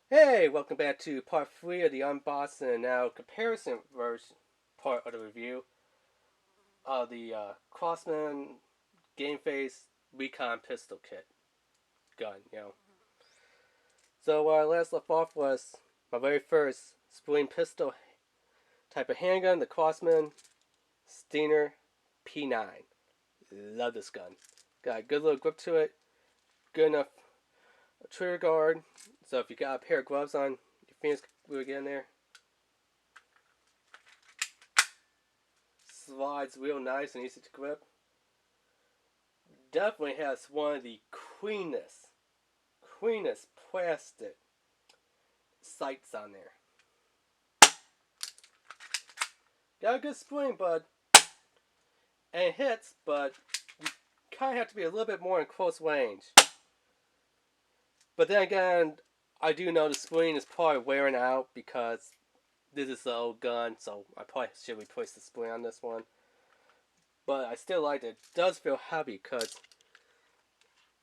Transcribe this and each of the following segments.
Hey, welcome back to part 3 of the unboxing and now comparison version part of the review of the Crossman Game Face Recon Pistol Kit gun. So where I last left off was my very first spring pistol type of handgun, the Crossman Stinger P9. Love this gun. Got a good little grip to it, good enough trigger guard, so if you got a pair of gloves on, your fingers will get in there. Slides real nice and easy to grip. Definitely has one of the cleanest plastic sights on there. Got a good spring, but and it hits, but you kind of have to be a little bit more in close range. But then again, I do know the spring is probably wearing out because this is an old gun, so I probably should replace the spring on this one. But I still like it. It does feel heavy because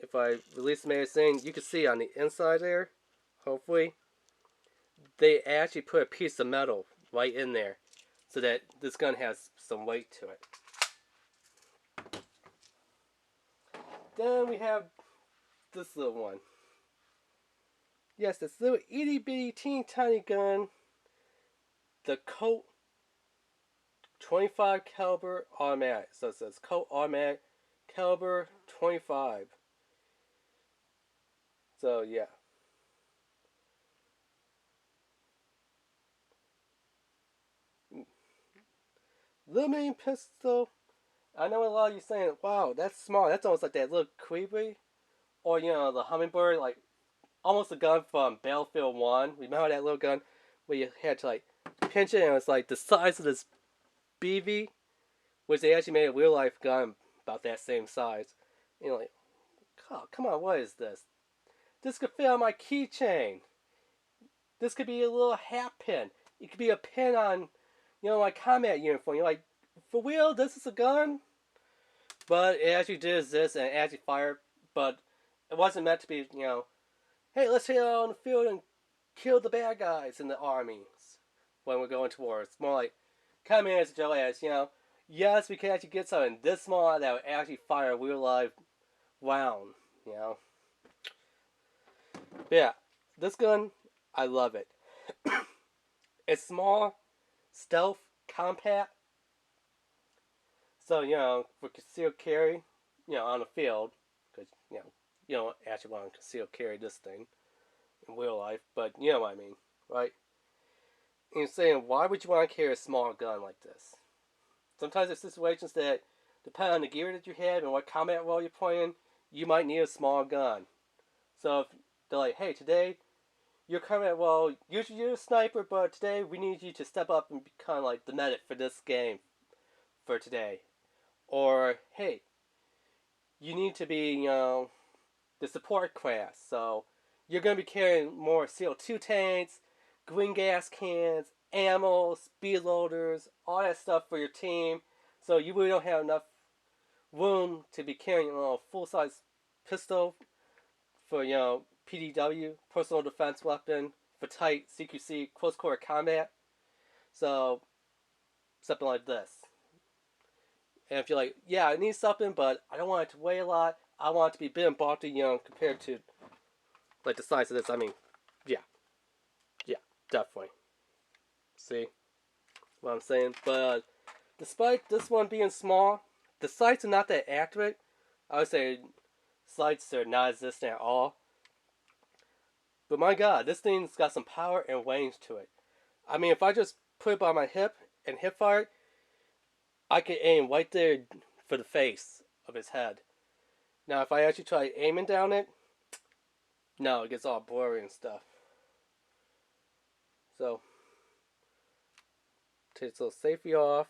if I release the magazine, you can see on the inside there, hopefully, they actually put a piece of metal right in there so that this gun has some weight to it. Then we have this little one. Yes, this little itty bitty teeny tiny gun, the Colt 25 caliber automatic. So it says Colt automatic caliber 25. So yeah. Little mini pistol. I know a lot of you saying, wow, that's small. That's almost like that little Creepy. Or, the Hummingbird, like almost a gun from Battlefield 1. Remember that little gun where you had to like pinch it and it was like the size of this BV? Which they actually made a real life gun about that same size. And you're like, oh, come on, what is this? This could fit on my keychain. This could be a little hat pin. It could be a pin on, my combat uniform. You're like, for real, this is a gun? But it actually did this and it actually fired. But it wasn't meant to be, hey, let's hit out on the field and kill the bad guys in the armies when we're going to war. It's more like, come in as a Joe as, yes, we can actually get something this small that would actually fire a real life round. But yeah, this gun, I love it. It's small, stealth, compact. So, for concealed carry, on the field, because, you don't actually want to conceal carry this thing in real life, but you know what I mean, right? And you're saying, why would you want to carry a small gun like this? Sometimes there's situations that, depending on the gear that you have and what combat role you're playing, you might need a small gun. So if they're like, hey, today, you're combat role, usually you're a sniper, but today we need you to step up and become like the medic for this game for today. Or, hey, you need to be, the support class. So you're going to be carrying more CO2 tanks, green gas cans, ammo, speed loaders, all that stuff for your team. So you really don't have enough room to be carrying a full-size pistol for, PDW, personal defense weapon, for tight CQC, close quarter combat. So something like this. And if you're like, yeah, I need something, but I don't want it to weigh a lot. I want it to be big and bulky, compared to like the size of this. I mean, yeah, definitely. See what I'm saying? But despite this one being small, the sights are not that accurate. I would say sights are not existent at all. But my God, this thing's got some power and range to it. I mean, if I just put it by my hip and hip fire, I can aim right there for the face of his head. Now, if I actually try aiming down it, no, it gets all blurry and stuff. So, take this little safety off.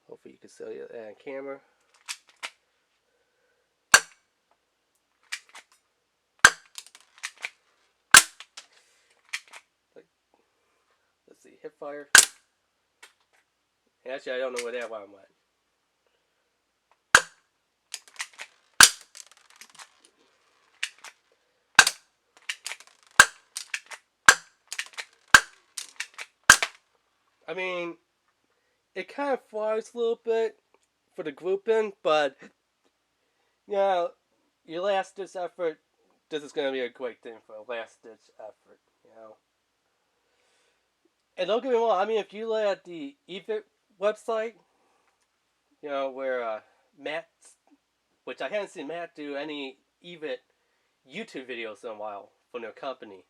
Hopefully you can see that on camera. Let's see, hip fire. Actually, I don't know where that one went. I mean, it kind of flies a little bit for the grouping, but you know, your last ditch effort. This is gonna be a great thing for a last ditch effort. You know, and don't get me wrong. I mean, if you look at the EVIT website, you know where Matt, which I haven't seen Matt do any EVIT YouTube videos in a while from their company.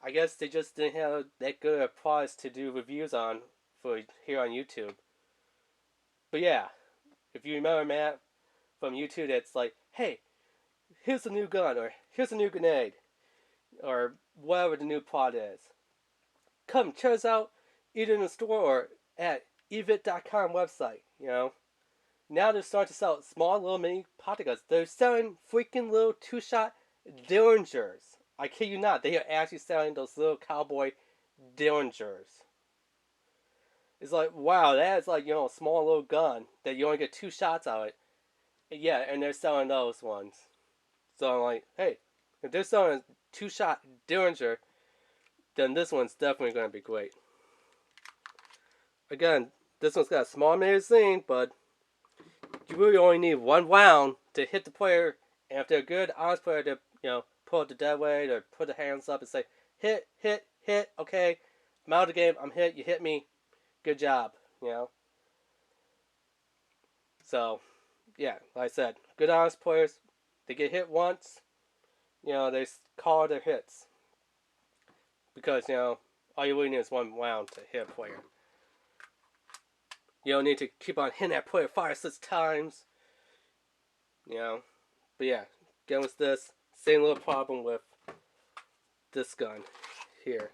I guess they just didn't have that good a prize to do reviews on for here on YouTube. But yeah, if you remember Matt from YouTube, that's like, hey, here's a new gun, or here's a new grenade, or whatever the new pod is. Come check us out either in the store or at evit.com website, you know. Now they're starting to sell small little mini pocket guns. They're selling freaking little 2-shot Derringers. I kid you not, they are actually selling those little cowboy Derringers. It's like, wow, that is like, you know, a small little gun that you only get 2 shots out of it. Yeah, and they're selling those ones. So I'm like, hey, if they're selling a 2-shot Derringer, then this one's definitely going to be great. Again, this one's got a small magazine, but you really only need 1 round to hit the player. And if they're a good, honest player, to, you know, pull up the dead weight or put the hands up and say, hit, hit, hit, okay, I'm out of the game, I'm hit, you hit me, good job, you know. So, yeah, like I said, good, honest players, they get hit once, you know, they call their hits. Because, you know, all you really need is 1 round to hit a player. You don't need to keep on hitting that player 5 or 6 times. You know. But yeah, again with this, same little problem with this gun here.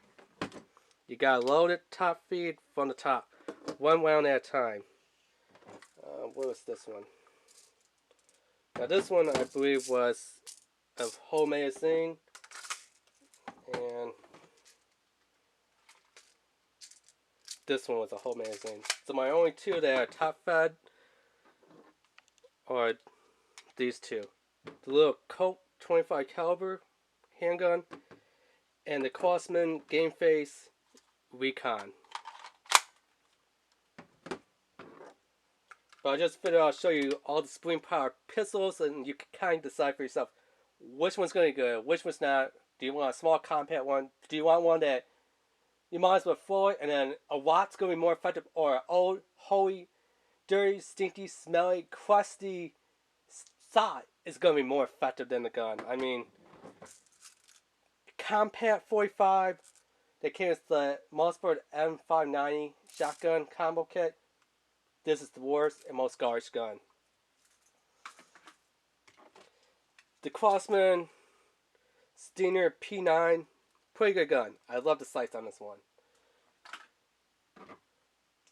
You gotta load it top feed from the top. 1 round at a time. What was this one? Now this one I believe was a whole magazine. And this one was a whole magazine. So my only 2 that are top fed are these 2. The little Colt 25 caliber handgun and the Crosman Game Face Recon. But I just figured I'll show you all the spring power pistols, and you can kind of decide for yourself which one's going to be good, which one's not. Do you want a small compact one? Do you want one that you might as well throw it and then a watt's going to be more effective, or an old, holy, dirty, stinky, smelly, crusty sod is going to be more effective than the gun? I mean, compact 45 that came with the Mossberg M590 shotgun combo kit. This is the worst and most garbage gun. The Crosman Stinger P9, pretty good gun. I love the sights on this one.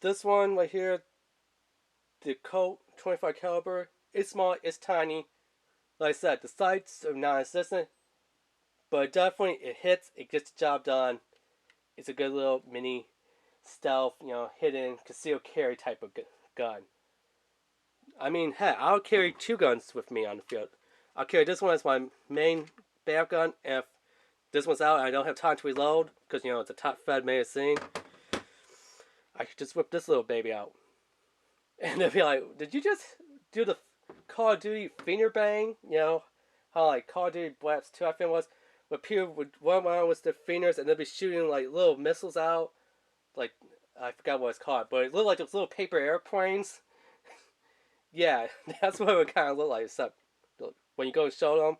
This one right here, the Colt 25 caliber, it's small, it's tiny. Like I said, the sights are non-existent, but definitely it hits, it gets the job done. It's a good little mini stealth, you know, hidden concealed carry type of gun. I mean, heck, I'll carry 2 guns with me on the field. I'll carry this one as my main backup gun. If this one's out and I don't have time to reload, because, you know, it's a top-fed magazine, I could just whip this little baby out. And they'll be like, did you just do the Call of Duty finger bang? You know, how like Call of Duty Black Ops 2 I think was, where people would run around with their fingers and they'd be shooting like little missiles out. Like, I forgot what it's called, but it looked like those little paper airplanes. Yeah, that's what it would kind of look like. Except when you go to show them,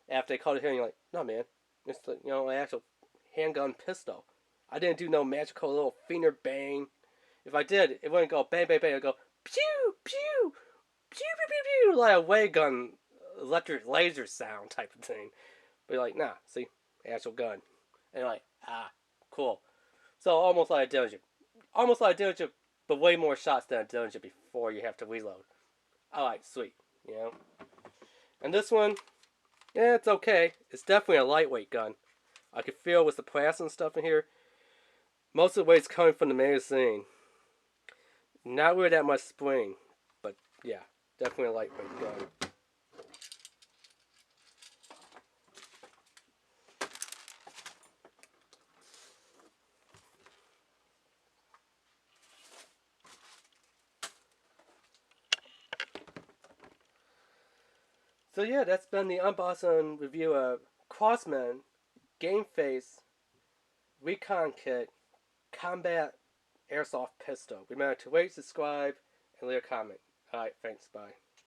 after they call it here, and you're like, no man, it's the, you know, an actual handgun pistol. I didn't do no magical little finger bang. If I did, it wouldn't go bang bang bang. It'd go pew pew pew pew pew pew, like a way gun electric laser sound type of thing. But you're like, nah, see, actual gun. And you're like, ah, cool. So almost like a Dillinger. Almost like a Dillinger, but way more shots than a Dillinger before you have to reload. Alright, sweet, you know. And this one, yeah, it's okay. It's definitely a lightweight gun. I can feel with the plastic and stuff in here. Most of the weight's coming from the magazine. Not really that much spring, but yeah, definitely a lightweight gun. So yeah, that's been the unboxing review of Crossman Game Face RECONKiT Combat Airsoft Pistol. Remember to rate, subscribe, and leave a comment. Alright, thanks, bye.